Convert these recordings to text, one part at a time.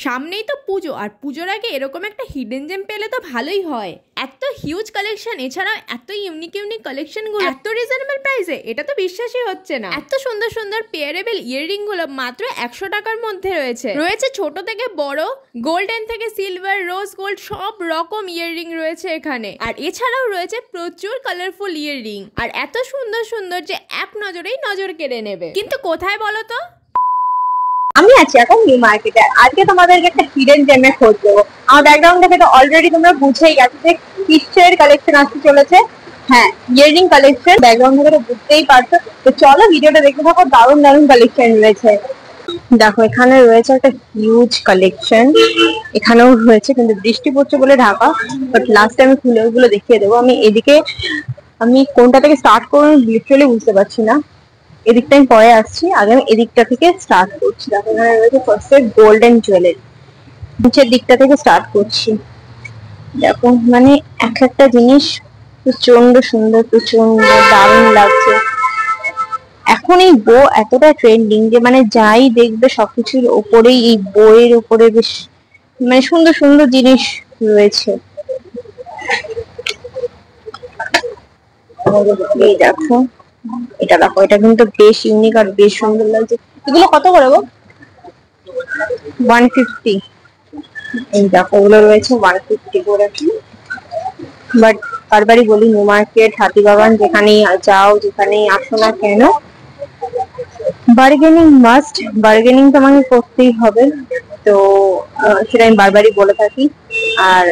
সামনেই তো পুজো, আর পুজোর আগে এরকম একটা হিডেন জেম পেলে তো ভালোই হয়। এত হিউজ কালেকশন, এছাড়া এত ইউনিক ইউনিক কালেকশনগুলো এত রিজনেবল প্রাইসে, এটা তো বিশ্বাসই হচ্ছে না। এত সুন্দর সুন্দর পেয়ারেবল ইয়াররিং গুলো মাত্র 100 টাকার মধ্যে রয়েছে ছোট থেকে বড়, গোল্ডেন থেকে সিলভার, রোজ গোল্ড, সব রকম ইয়াররিং রয়েছে এখানে। আর এছাড়াও রয়েছে প্রচুর কালারফুল ইয়াররিং, আর এত সুন্দর সুন্দর যে এক নজরেই নজর কেড়ে নেবে। কিন্তু কোথায় বলো তো? আমি আছি এখন নিউ মার্কেটে। আজকে তোমাদেরকে একটা হিডেন জেমের খোঁজ দেবো। আমার ব্যাকগ্রাউন্ড থেকে তো অলরেডি তোমরা বুঝেই গেছো যে কিসের কালেকশন আসতে চলেছে। হ্যাঁ, ইয়াররিং কালেকশন, ব্যাকগ্রাউন্ড থেকে তো বুঝতেই পারছো। তো চলো ভিডিওটা দেখতে থাকো, দারুণ দারুণ কালেকশন রয়েছে। দেখো এখানে রয়েছে একটা হিউজ কালেকশন, এখানেও রয়েছে কিন্তু বৃষ্টি পড়ছে বলে ঢাকা, বাট লাস্টে আমি খুলে ওগুলো দেখিয়ে দেবো। আমি কোনটা থেকে স্টার্ট করবো লিটারালি বুঝতে পারছি না। এদিকটা আমি পরে আসছি, আগে আমি এদিকটা থেকে স্টার্ট করছি। দেখো এখানে রয়েছে ফার্স্টে গোল্ডেন জুয়েলারি, নিচের দিকটা থেকে স্টার্ট করছি। দেখো মানে এক একটা জিনিস প্রচন্ড সুন্দর, প্রচন্ড দারুণ লাগছে। এখন এই বো এতটা ট্রেন্ডিং যে মানে যাই দেখবে সবকিছুর ওপরেই, এই বইয়ের ওপরে বেশ মানে সুন্দর সুন্দর জিনিস রয়েছে। এই দেখো এটা, দেখো এটা কিন্তু বেশ ইউনিক আর বেশ সুন্দর লাগছে। এগুলো কত করে গো? 150। এই দেখো ওগুলো রয়েছে 150 করে। বাট বারবারই বলি, নিউ মার্কেট, হাতিবাগান, যেখানেই যাও, যেখানেই আসো না কেন, বার্গেনিং মাস্ট। বার্গেনিং তো আমাকে করতেই হবে, তো সেটা আমি বারবারই বলে থাকি। আর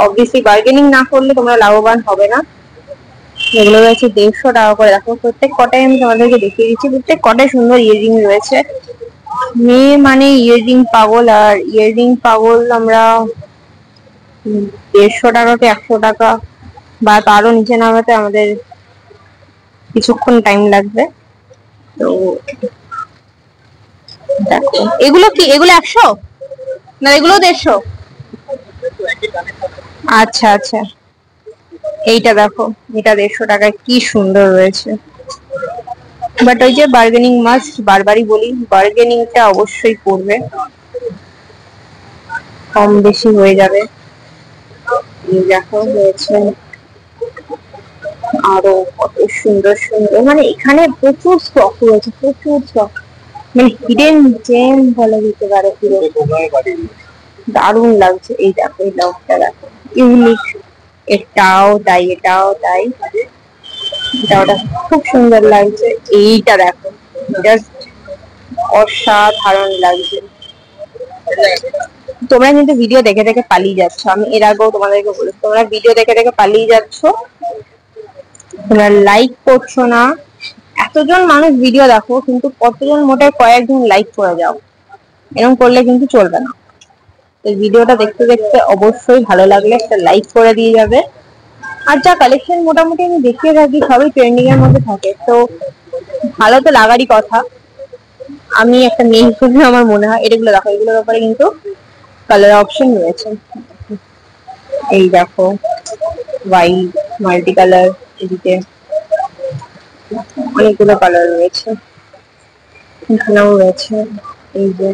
অবভিয়াসলি বার্গেনিং না করলে তোমরা লাভবান হবে না। এগুলো রয়েছে 150 টাকা করে। দেখো প্রত্যেক কটাই আমি তোমাদেরকে দেখিয়ে দিচ্ছি, প্রত্যেক কটায় সুন্দর ইয়াররিং রয়েছে। মেয়ে মানে ইয়াররিং পাগল, আর ইয়াররিং পাগল আমরা 150 টাকাকে 100 টাকা বা তারও নিচে নামাতে আমাদের কিছুক্ষণ টাইম লাগবে। তো দেখো এগুলো কি, এগুলো 100 না এগুলো 150? আচ্ছা আচ্ছা, এইটা দেখো, এটা 150 টাকায় কি সুন্দর রয়েছে। বাট ওই যে বার্গেনিং মাস্ট, বারবারই বলি বার্গেনিংটা অবশ্যই করবে, কম বেশি হয়ে যাবে। দেখো রয়েছে আরো কত সুন্দর সুন্দর, মানে এখানে প্রচুর স্টক রয়েছে, প্রচুর স্টক, মানে হিডেন জেম বলে দিতে পারে পুরো। দারুণ লাগছে। এই দেখো এই লকটা দেখো, ইউনিক। এটাও তাই, এটাও তাই, এটা খুব সুন্দর লাগছে। এইটা দেখো জাস্ট অসাধারণ লাগছে। তোমরা কিন্তু ভিডিও দেখে দেখে পালিয়ে যাচ্ছ, আমি এর আগেও তোমাদেরকে বলেছি, তোমরা ভিডিও দেখে দেখে পালিয়ে যাচ্ছ, তোমরা লাইক করছো না। এতজন মানুষ ভিডিও দেখো কিন্তু কতজন মোটে কয়েকজন লাইক করে যাও, এরকম করলে কিন্তু চলবে না। এই ভিডিওটা দেখতে দেখতে অবশ্যই ভালো লাগলে একটা লাইক করে দিয়ে যাবে। আর যা কালেকশন মোটামুটি আমি দেখিয়ে থাকি সবই ট্রেন্ডিং এর মধ্যে থাকে, তো ভালো তো লাগারই কথা। আমি একটা মেয়ে হিসেবে আমার মনে হয় এগুলো দেখো, এগুলোর ব্যাপারে কিন্তু কালার অপশন রয়েছে। এই দেখো হোয়াইট, মাল্টি কালার, এদিকে অনেকগুলো কালার রয়েছে, এখানেও রয়েছে। এই যে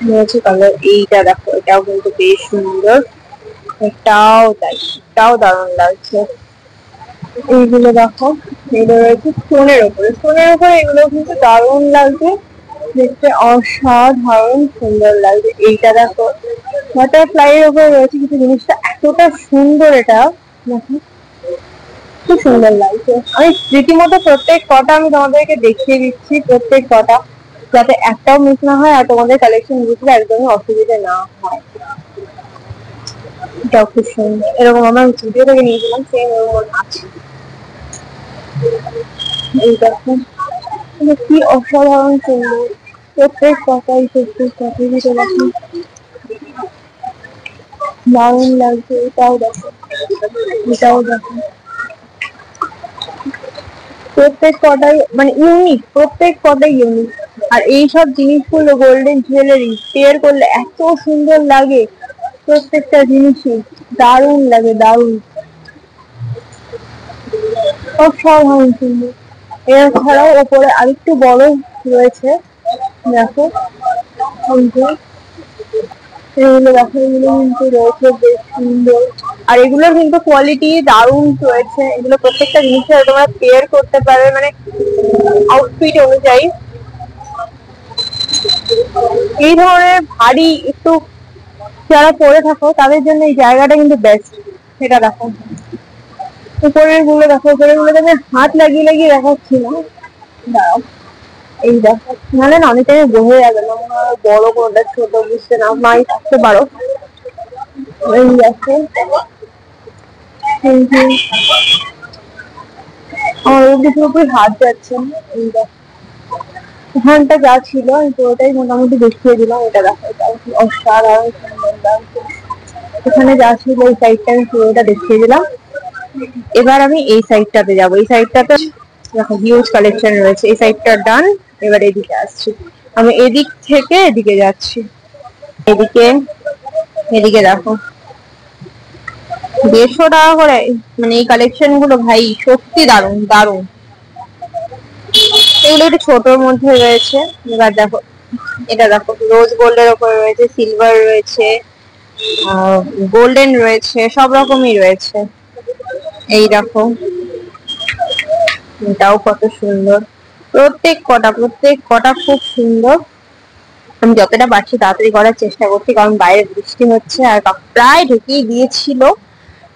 রয়েছে কালার, এইটা দেখো এটাও কিন্তু বেশ সুন্দর, এটাও তাই, এটাও দারুণ লাগছে। এইগুলো দেখো, এগুলো রয়েছে স্টোনের উপরে, স্টোনের উপরে এগুলো কিন্তু দারুণ লাগছে দেখতে, অসাধারণ সুন্দর লাগছে। এইটা দেখো বাটারফ্লাই এর উপরে রয়েছে কিছু জিনিসটা, এতটা সুন্দর, এটা দেখো খুব সুন্দর লাগছে। আমি রীতিমতো প্রত্যেক কটা আমি তোমাদেরকে দেখিয়ে দিচ্ছি, প্রত্যেক কটা, যাতে একটাও মিস না হয় আর তোমাদের কালেকশন বুঝতে একদমই অসুবিধা না হয়। এটাও খুব সুন্দর, এরকম আমার ভিডিও থেকে নিয়েছিলাম, সেম এরকম আছে। এই দেখো কি অসাধারণ সুন্দর, প্রত্যেক কথাই ভিতরে দেখো দারুণ লাগছে। এটাও দেখো, এটাও দেখো, প্রত্যেক কটাই মানে ইউনিক, প্রত্যেক কটাই ইউনিক। আর এইসব জিনিসগুলো গোল্ডেন জুয়েলারি পেয়ার করলে এত সুন্দর লাগে, প্রত্যেকটা জিনিসই দারুণ লাগে, দারুণ অসাধারণ সুন্দর। এছাড়াও ওপরে আরেকটু বড় রয়েছে, দেখো এগুলো দেখো, এগুলো কিন্তু রয়েছে বেশ সুন্দর, আর এগুলোর কিন্তু কোয়ালিটি দারুণ রয়েছে। এগুলো প্রত্যেকটা জিনিসের তোমরা পেয়ার করতে পারবে, মানে আউটফিট অনুযায়ী। এই ধরনের ভারী একটু যারা পরে থাকো তাদের জন্য এই জায়গাটা কিন্তু বেস্ট। সেটা দেখো, উপরের গুলো দেখো, উপরের গুলো আমি হাত লাগিয়ে লাগিয়ে দেখাচ্ছি না, দাঁড়াও। এই দেখো, নাহলে না অনেক টাইমে বোঝা যাবে না, মনে হয় বড় কোনটা ছোট বুঝতে না মাই থাকতে পারো। এই দেখো, আমার ওর দিকের উপরে হাত যাচ্ছে। এই দেখো, এখানটা যা ছিল আমি পুরোটাই মোটামুটি দেখিয়ে দিলাম। এটা দেখো, এটা অসাধারণ সুন্দর লাগছে। এখানে যা ছিল এই সাইডটা আমি পুরোটা দেখিয়ে দিলাম। এবার আমি এই সাইডটাতে যাবো। এই সাইডটাতে দেখো হিউজ কালেকশন রয়েছে। এই সাইডটা ডান, এবার এদিকে আসছি। আমি এদিক থেকে এদিকে যাচ্ছি। এদিকে এদিকে দেখো 150 টাকা করে, মানে এই কালেকশন গুলো ভাই সত্যি দারুণ দারুণ। এগুলো একটু ছোটর মধ্যে রয়েছে। এবার দেখো, এটা দেখো রোজ গোল্ডের ওপরে রয়েছে, সিলভার রয়েছে, গোল্ডেন রয়েছে, সব রকমই রয়েছে। এই দেখো, এটাও কত সুন্দর, প্রত্যেক কটা খুব সুন্দর। আমি যতটা পারছি তাড়াতাড়ি করার চেষ্টা করছি, কারণ বাইরে বৃষ্টি হচ্ছে আর প্রায় ঢুকিয়ে দিয়েছিল,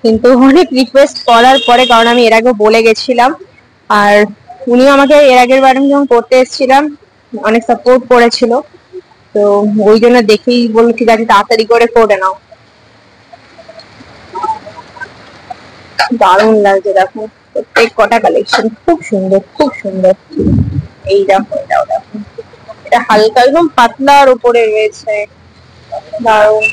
কিন্তু অনেক রিকোয়েস্ট করার পরে, কারণ আমি এর আগে বলে গেছিলাম, আর উনি আমাকে এর আগের বার আমি যখন করতে এসেছিলাম অনেক সাপোর্ট করেছিল, তো ওই জন্য দেখেই বললো ঠিক আছে তাড়াতাড়ি করে নাও। দারুণ লাগছে দেখো, প্রত্যেক কটা কালেকশন খুব সুন্দর খুব সুন্দর। এই দেখো, এটাও দেখো, এটা হালকা একদম পাতলার উপরে রয়েছে, দারুণ।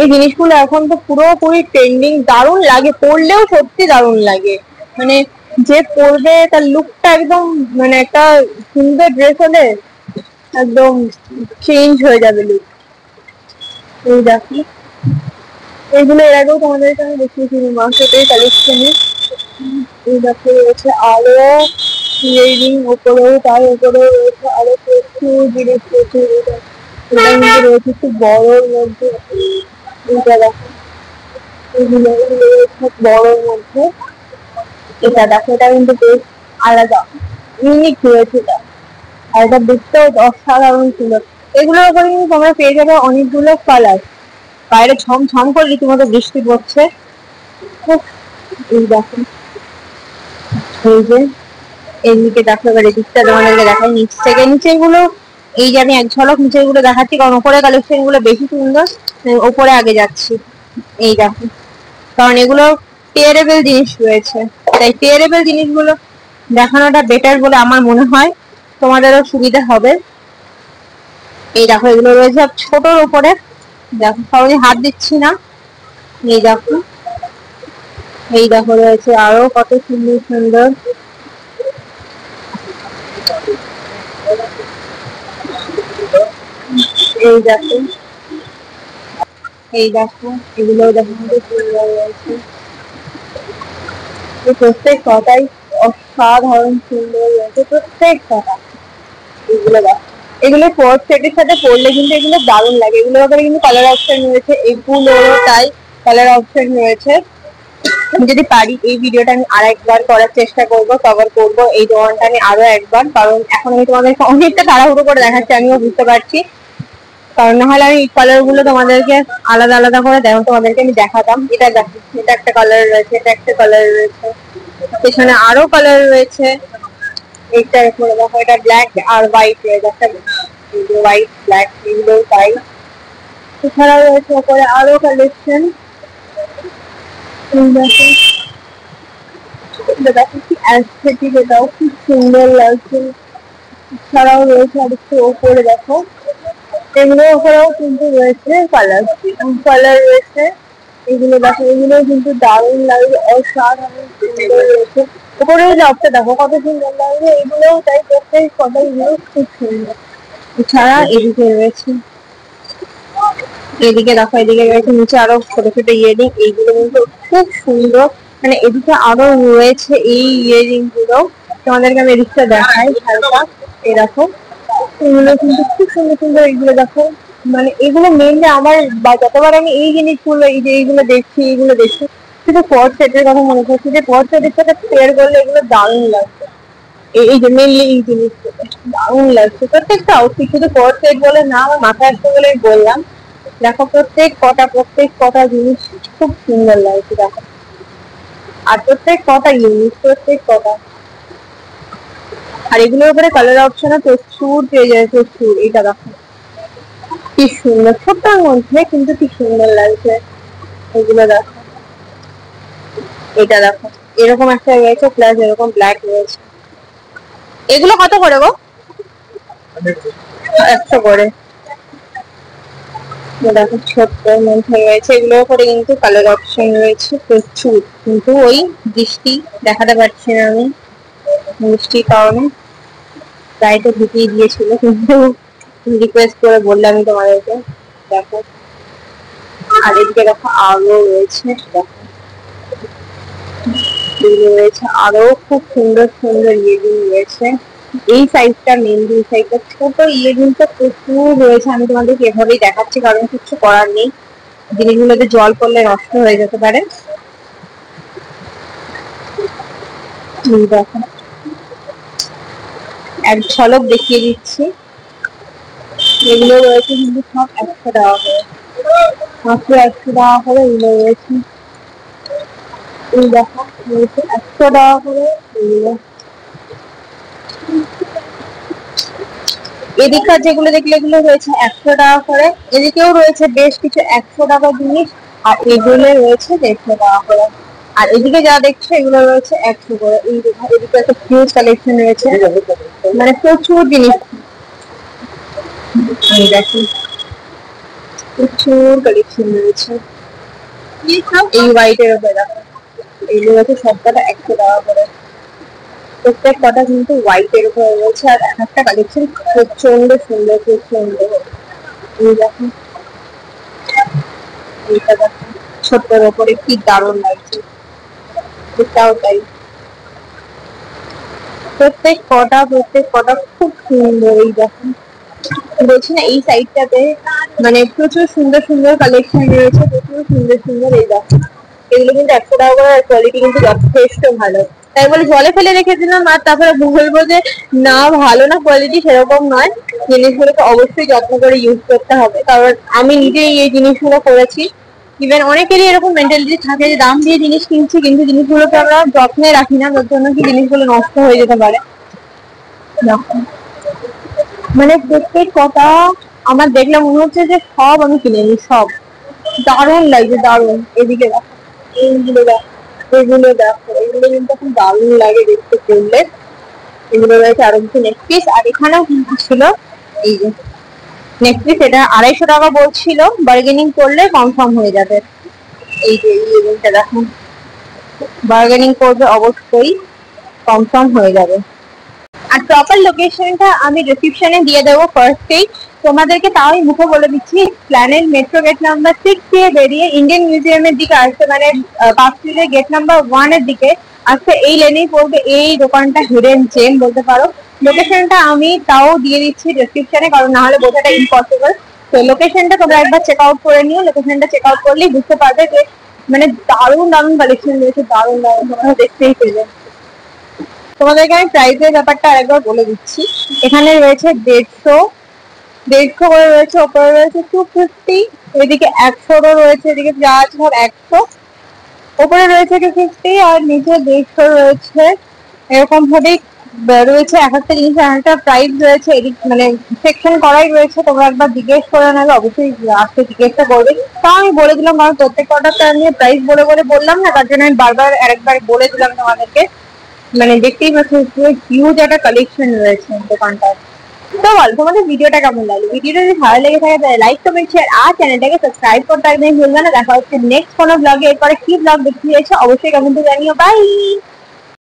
এই জিনিসগুলো এখন তো পুরোপুরি ট্রেন্ডিং, দারুণ লাগে, পরলেও সত্যি দারুণ লাগে। মানে যে পরবে তার লুকটা একদম, মানে একটা সুন্দর ড্রেস হলে একদম চেঞ্জ হয়ে যাবে লুক। এই দেখো, এইগুলো এর আগেও তোমাদেরকে আমি দেখিয়েছি মার্কেটের কালেকশনে। এই দেখো রয়েছে আরো ইয়ারিং, ওপরেও তার উপরেও রয়েছে আরো প্রচুর জিনিস, প্রচুর। এটা কিন্তু রয়েছে খুব বড়োর মধ্যে। এইটা দেখো, এগুলো রয়েছে বড়োর মধ্যে। এটা দেখো, এটা কিন্তু বেশ আলাদা, ইউনিক রয়েছে এটা, আর এটা দেখতেও অসাধারণ ছিল। এগুলোর উপরে কিন্তু তোমরা পেয়ে যাবে অনেকগুলো কালার। বাইরে ঝমঝম করে রীতিমতো বৃষ্টি পড়ছে। এই দেখো, এই যে এদিকে দেখো, এবার এদিকটা তোমাদেরকে দেখাই নিচ থেকে। নিচে গুলো এই যে আমি এক ঝলক নিচে গুলো দেখাচ্ছি, কারণ ওপরে কালেকশন গুলো বেশি সুন্দর, ওপরে আগে যাচ্ছি। এই দেখো, কারণ এগুলো টেয়ারেবল জিনিস রয়েছে, তাই টেয়ারেবল জিনিসগুলো দেখানোটা বেটার বলে আমার মনে হয়, তোমাদেরও সুবিধা হবে। এই দেখো, এগুলো রয়েছে ছোটর উপরে, দেখো সহজে হাত দিচ্ছি না। এই দেখো, এই দেখো রয়েছে আরো কত সুন্দর সুন্দর। এই দেখো, এই দেখো, এগুলো দেখো সুন্দর রয়েছে। প্রত্যেক কটাই অসাধারণ সুন্দর রয়েছে, প্রত্যেক কটা। এগুলো দেখো, এগুলো ফোর্থ সেটের সাথে পরলে কিন্তু এগুলো দারুণ লাগে। এগুলোর ব্যাপারে কিন্তু কালার অপশন রয়েছে, এগুলোরও তাই কালার অপশন রয়েছে। আমি যদি পারি এই ভিডিওটা আমি আরেকবার করার চেষ্টা করব, কভার করব এই দোকানটা আমি আরো একবার, কারণ এখন আমি তোমাদেরকে অনেকটা তাড়াহুড়ো করে দেখাচ্ছি, আমিও বুঝতে পারছি, কারণ নাহলে আমি এই কালার গুলো তোমাদেরকে আলাদা আলাদা করে দেখো তোমাদেরকে আমি দেখাতাম। এটা দেখো, এটা একটা কালার রয়েছে, এটা একটা কালার রয়েছে, এখানে আরো কালার রয়েছে। এটা করে দেখো, এটা ব্ল্যাক আর হোয়াইট রয়েছে, একটা হোয়াইট ব্ল্যাক, এগুলো তাই। এছাড়াও রয়েছে ওপরে আরো কালেকশন। দেখো কি অ্যাস্থেটিক, এটাও খুব সুন্দর লাগছে। এছাড়াও রয়েছে আর একটু ওপরে দেখো, এগুলো ওপরেও কিন্তু রয়েছে কালার রয়েছে। এগুলো দেখো, এগুলো কিন্তু দারুণ লাগবে, অসাধারণ সুন্দর রয়েছে। উপরেও জবটা দেখো কত সুন্দর লাগবে, এগুলোও তাই, প্রত্যেক কটা এগুলো খুব সুন্দর। এছাড়া এদিকে রয়েছে, এদিকে দেখো, এদিকে রয়েছে নিচে আরো ছোট ছোট ইয়ারিং, এইগুলো কিন্তু খুব সুন্দর। মানে এদিকে আরো রয়েছে এই ইয়ারিং গুলো, তোমাদেরকে আমি এদিকটা দেখাই হালকা। এই দেখো, এগুলো কিন্তু খুব সুন্দর সুন্দর, এগুলো দেখো। মানে এগুলো মেনলি আমার যতবার আমি এই জিনিসগুলো, এই যে এইগুলো দেখছি শুধু পট সেটের কথা মনে করছি, যে পট সেটের সাথে পেয়ার করলে এগুলো দারুণ লাগছে। এই যে মেনলি এই জিনিসগুলো দারুণ লাগছে। প্রত্যেকটা আউটফিট, শুধু পট সেট বলে না, আমার মাথায় আসতে বলে বললাম। দেখো প্রত্যেক কটা জিনিস খুব সুন্দর লাগছে দেখো, আর প্রত্যেক কটা ইউনিক, প্রত্যেক কটা। আর এগুলোর উপরে কালার অপশনও প্রচুর পেয়ে যায়, প্রচুর। এটা দেখো কি সুন্দর, ছোট্টর মধ্যে কিন্তু কি সুন্দর লাগছে। এগুলো দেখো, এটা দেখো এরকম একটা রয়েছে, প্লাস এরকম ব্ল্যাক রয়েছে। এগুলো কত করে গো? 100 করে। দেখো ছোট্ট মধ্যে রয়েছে, এগুলোর উপরে কিন্তু কালার অপশন রয়েছে প্রচুর, কিন্তু ওই বৃষ্টি দেখাতে পারছি না আমি, বৃষ্টির কারণে গাড়িটা ঢুকিয়ে দিয়েছিল, কিন্তু রিকোয়েস্ট করে বললাম তোমাদেরকে। দেখো আর এদিকে দেখো আরো রয়েছে, দেখো রয়েছে আরো খুব সুন্দর সুন্দর ইয়েরিং রয়েছে। এই সাইজটা মেনলি, এই সাইজটা ছোট ইয়েরিংটা প্রচুর রয়েছে। আমি তোমাদেরকে এভাবেই দেখাচ্ছি, কারণ কিছু করার নেই, জিনিসগুলোতে জল পড়লে নষ্ট হয়ে যেতে পারে। দেখো এক ঝলক দেখিয়ে দিচ্ছি। এগুলো রয়েছে কিন্তু সব 100 টাকা করে, মাত্র 100 টাকা করে এগুলো রয়েছে। এই দেখো রয়েছে 100 টাকা করে এগুলো। এদিককার যেগুলো দেখলে এগুলো রয়েছে 100 টাকা করে, এদিকেও রয়েছে বেশ কিছু 100 টাকা জিনিস, আর এগুলো রয়েছে 150 টাকা করে। আর এদিকে যা দেখছো এগুলো রয়েছে 100 করে। এদিকে একটা হিউজ কালেকশন রয়েছে, মানে প্রচুর জিনিস। দেখো প্রচুর কালেকশন রয়েছে। এই হোয়াইটের উপরে দেখো, এগুলো হচ্ছে সবকটা 100 টাকা করে, প্রত্যেক কটা কিন্তু হোয়াইটের উপরে রয়েছে। আর একটা কালেকশন প্রচন্ড সুন্দর, প্রচন্ড। এই দেখো এইটা দেখো ছোট্টর ওপরে কি দারুণ লাগছে, এটাও তাই। প্রত্যেক কটা খুব সুন্দর। এই দেখো বলছি না, এই সাইডটাতে মানে প্রচুর সুন্দর সুন্দর কালেকশন রয়েছে, প্রচুর সুন্দর সুন্দর। এই দেখো এগুলো কিন্তু 100 টাকা করে, আর কোয়ালিটি কিন্তু যথেষ্ট ভালো। তাই বলে জলে ফেলে রেখে দিলাম আর তারপরে বলবো যে না ভালো না কোয়ালিটি, সেরকম নয়। জিনিসগুলোকে অবশ্যই যত্ন করে ইউজ করতে হবে, কারণ আমি নিজেই এই জিনিসগুলো করেছি। ইভেন অনেকেরই এরকম মেন্টালিটি থাকে যে দাম দিয়ে জিনিস কিনছি, কিন্তু জিনিসগুলোকে আমরা যত্নে রাখি না, তার জন্য কি জিনিসগুলো নষ্ট হয়ে যেতে পারে। মানে প্রত্যেক কটা আমার দেখলে মনে হচ্ছে যে সব আমি কিনে নিই, সব দারুণ লাগছে, দারুণ। এদিকে দেখো এইগুলো দেখো, এগুলো দেখো, এগুলো কিন্তু খুব দারুণ লাগে দেখতে করলে। এগুলো রয়েছে আরো কিছু নেকপিস, আর এখানেও কিন্তু ছিল এই যে নেকপিস, এটা 250 টাকা বলছিল, বার্গেনিং করলে কনফার্ম হয়ে যাবে। এই যে এই দেখো, বার্গেনিং করবে অবশ্যই কনফার্ম হয়ে যাবে। আর প্রপার লোকেশনটা আমি ডেসক্রিপশনে দিয়ে দেবো ফার্স্টেই তোমাদেরকে, তাও আমি মুখে বলে দিচ্ছি। প্ল্যানেট মেট্রো গেট নাম্বার 6 দিয়ে বেরিয়ে ইন্ডিয়ান মিউজিয়ামের দিকে আসছে, মানে পার্কস্ট্রিটের গেট নাম্বার 1 এর দিকে আসছে, এই লেনেই পড়বে এই দোকানটা, হিডেন জেম বলতে পারো। লোকেশনটা আমি তাও দিয়ে দিচ্ছি ডেসক্রিপশনে, কারণ না হলে বোঝাটা ইম্পসিবল। তো লোকেশনটা তোমরা একবার চেক আউট করে নিও, লোকেশনটা চেক আউট করলেই বুঝতে পারবে যে মানে দারুণ দারুণ কালেকশন রয়েছে, দারুণ দারুণ, তোমরা দেখতেই পেলে। তোমাদেরকে আমি প্রাইসের ব্যাপারটা আরেকবার বলে দিচ্ছি। এখানে রয়েছে 150 করে রয়েছে, ওপরে রয়েছে 250, এদিকে 100 রয়েছে, এদিকে যা আছে সব 100, ওপরে রয়েছে 250 আর নিচে 150 রয়েছে। এরকম ভাবেই রয়েছে, এক একটা জিনিস একটা প্রাইস রয়েছে, এদিক মানে সেকশন করাই রয়েছে। তোমরা একবার জিজ্ঞেস করে নেবে, অবশ্যই আজকে জিজ্ঞেসটা করবে। তাও আমি বলে দিলাম, কারণ প্রত্যেক অর্ডারটা আমি প্রাইস বলে বললাম না, তার জন্য আমি বারবার আরেকবার বলে দিলাম তোমাদেরকে। মানে দেখতেই পাচ্ছ হিউজ একটা কালেকশন রয়েছে দোকানটার। তো বল তোমাদের ভিডিওটা কেমন লাগলো? ভিডিওটা যদি ভালো লেগে থাকে তাহলে লাইক কমেন্ট শেয়ার আর চ্যানেলটাকে সাবস্ক্রাইব করতে একদম ভুলবে না। দেখা হচ্ছে নেক্সট কোনো ব্লগে। এরপরে কি ব্লগ দেখতে চাইছো অবশ্যই কমেন্টে জানিও। বাই।